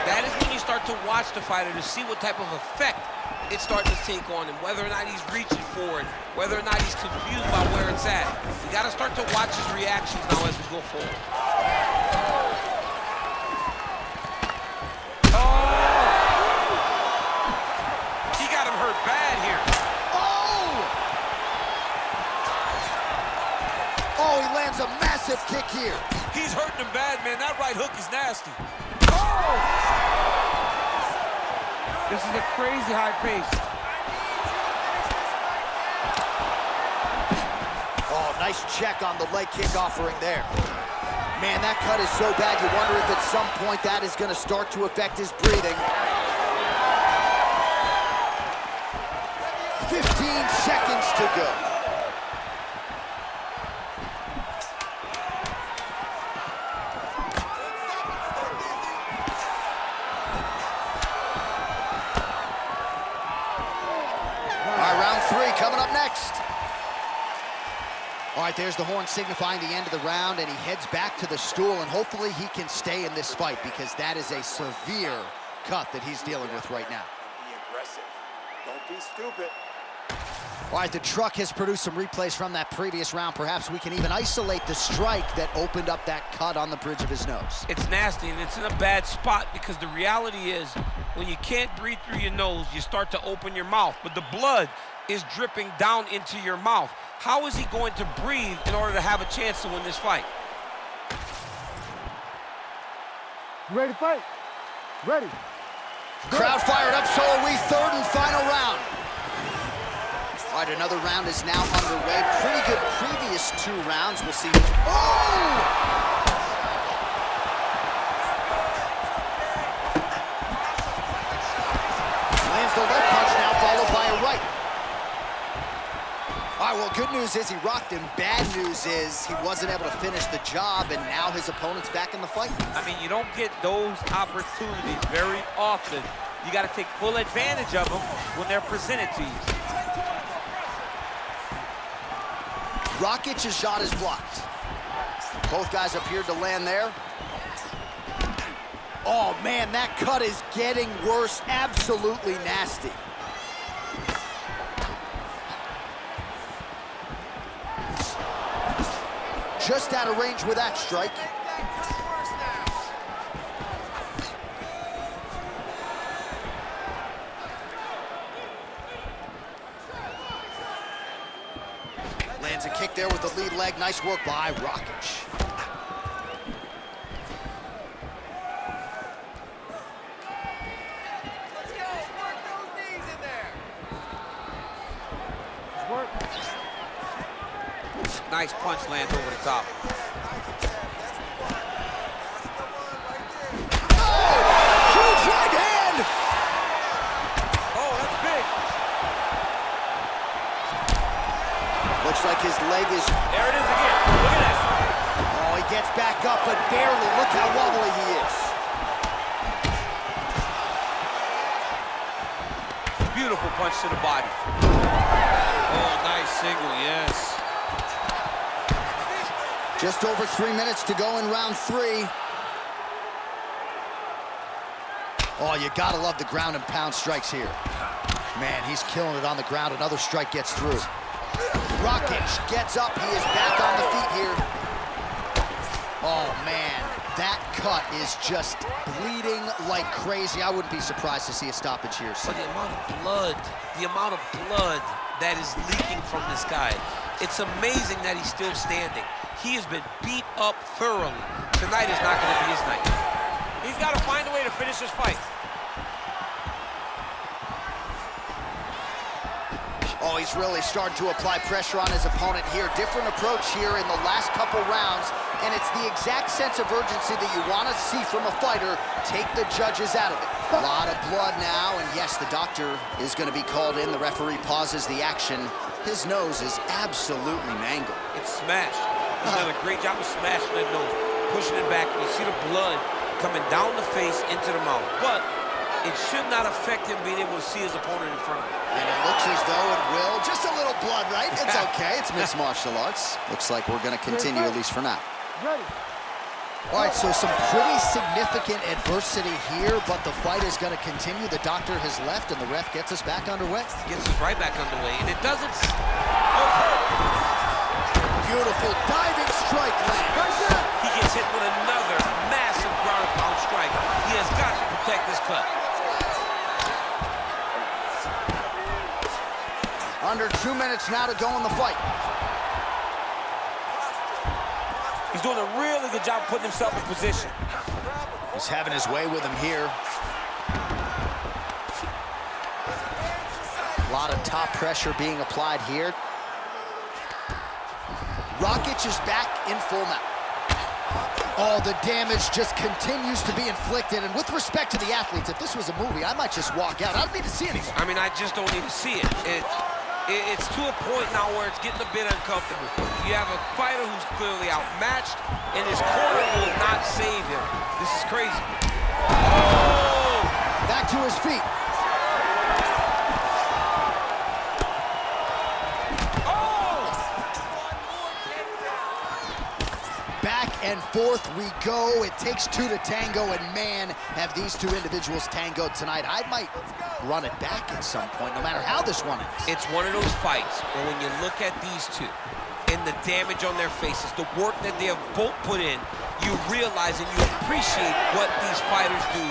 That is when you start to watch the fighter to see what type of effect it's starting to take on him, whether or not he's reaching for it, whether or not he's confused by where it's at. You got to start to watch his reactions now as we go forward. He got him hurt bad here. Oh, he lands a massive kick here. He's hurting him bad, man. That right hook is nasty. Oh! This is a crazy high pace. Oh, nice check on the leg kick offering there. Man, that cut is so bad, you wonder if at some point that is going to start to affect his breathing. 15 seconds to go. Coming up next. All right, there's the horn signifying the end of the round, and he heads back to the stool, and hopefully he can stay in this fight because that is a severe cut that he's dealing with right now. Be aggressive. Don't be stupid. All right, the truck has produced some replays from that previous round. Perhaps we can even isolate the strike that opened up that cut on the bridge of his nose. It's nasty, and it's in a bad spot because the reality is when you can't breathe through your nose, you start to open your mouth, but the blood is dripping down into your mouth. How is he going to breathe in order to have a chance to win this fight? You ready to fight? Ready. Crowd fired up, so are we. Third and final round. All right, another round is now underway. Pretty good previous 2 rounds. We'll see. Oh! Lands the left punch now, followed by a right. All right, well, good news is he rocked him. Bad news is he wasn't able to finish the job, and now his opponent's back in the fight. I mean, you don't get those opportunities very often. You got to take full advantage of them when they're presented to you. Rakic's shot is blocked. Both guys appeared to land there. Oh, man, that cut is getting worse. Absolutely nasty. Just out of range with that strike. Lands a kick there with the lead leg. Nice work by Rakic. Let's go. Work those knees in there. Work. Nice punch lands over the top. Huge right hand! Oh, that's big. Looks like his leg is... There it is again. Look at that. Oh, he gets back up, but barely. Look how wobbly he is. Beautiful punch to the body. Oh, nice single, yes. Just over 3 minutes to go in round 3. Oh, you gotta love the ground and pound strikes here. Man, he's killing it on the ground. Another strike gets through. Rakic gets up. He is back on the feet here. Oh, man, that cut is just bleeding like crazy. I wouldn't be surprised to see a stoppage here. But the amount of blood that is leaking from this guy, it's amazing that he's still standing. He has been beat up thoroughly. Tonight is not going to be his night. He's got to find a way to finish this fight. Oh, he's really starting to apply pressure on his opponent here. Different approach here in the last couple rounds, and it's the exact sense of urgency that you want to see from a fighter. Take the judges out of it. A lot of blood now, and yes, the doctor is going to be called in. The referee pauses the action. His nose is absolutely mangled. It's smashed. He's done a great job of smashing that nose, pushing it back. You see the blood coming down the face into the mouth. But it should not affect him being able to see his opponent in front of him. And it looks as though it will. Just a little blood, right? It's okay. It's mixed martial arts. Looks like we're going to continue, at least for now. Ready. All right, so some pretty significant adversity here, but the fight is going to continue. The doctor has left, and the ref gets us back underway. Gets us right back underway, and it doesn't... Beautiful diving strike land. He gets hit with another massive ground and pound strike. He has got to protect this cut. Under 2 minutes now to go in the fight. He's doing a really good job putting himself in position. He's having his way with him here. A lot of top pressure being applied here. Rakic is back in full now. Oh, the damage just continues to be inflicted. And with respect to the athletes, if this was a movie, I might just walk out. I don't need to see anymore. I mean, I just don't need to see it. It's to a point now where it's getting a bit uncomfortable. You have a fighter who's clearly outmatched, and his corner will not save him. This is crazy. Oh! Back to his feet. And fourth we go. It takes two to tango, and man, have these two individuals tangoed tonight. I might run it back at some point, no matter how this one ends. It's one of those fights where when you look at these two and the damage on their faces, the work that they have both put in, you realize and you appreciate what these fighters do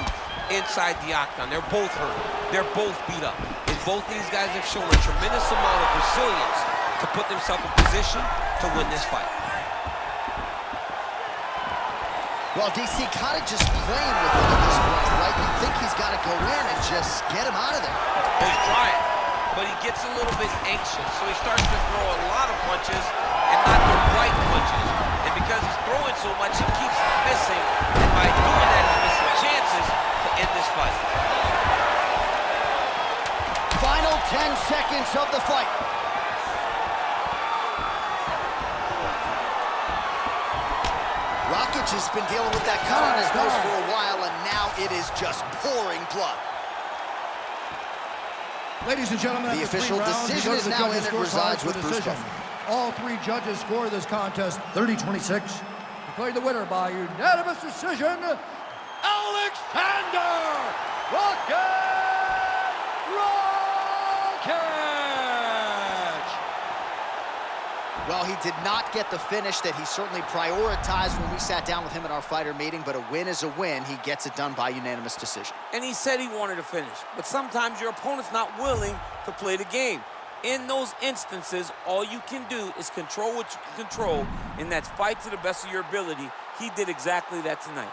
inside the octagon. They're both hurt. They're both beat up. And both these guys have shown a tremendous amount of resilience to put themselves in position to win this fight. Well, DC kind of just playing with him at this point, right? You think he's got to go in and just get him out of there. He's trying, but he gets a little bit anxious, so he starts to throw a lot of punches and not the right punches. And because he's throwing so much, he keeps missing, and by doing that, he's missing chances to end this fight. Final 10 seconds of the fight. Rakic has been dealing with that cut on his nose for a while, and now it is just pouring blood. Ladies and gentlemen, The official decision is now in. It resides with Bruce Buffer. All three judges score this contest 30-26. Declared the winner by unanimous decision, Aleksander Rakic! Well, he did not get the finish that he certainly prioritized when we sat down with him at our fighter meeting, but a win is a win. He gets it done by unanimous decision. And he said he wanted to finish, but sometimes your opponent's not willing to play the game. In those instances, all you can do is control what you can control, and that's fight to the best of your ability. He did exactly that tonight.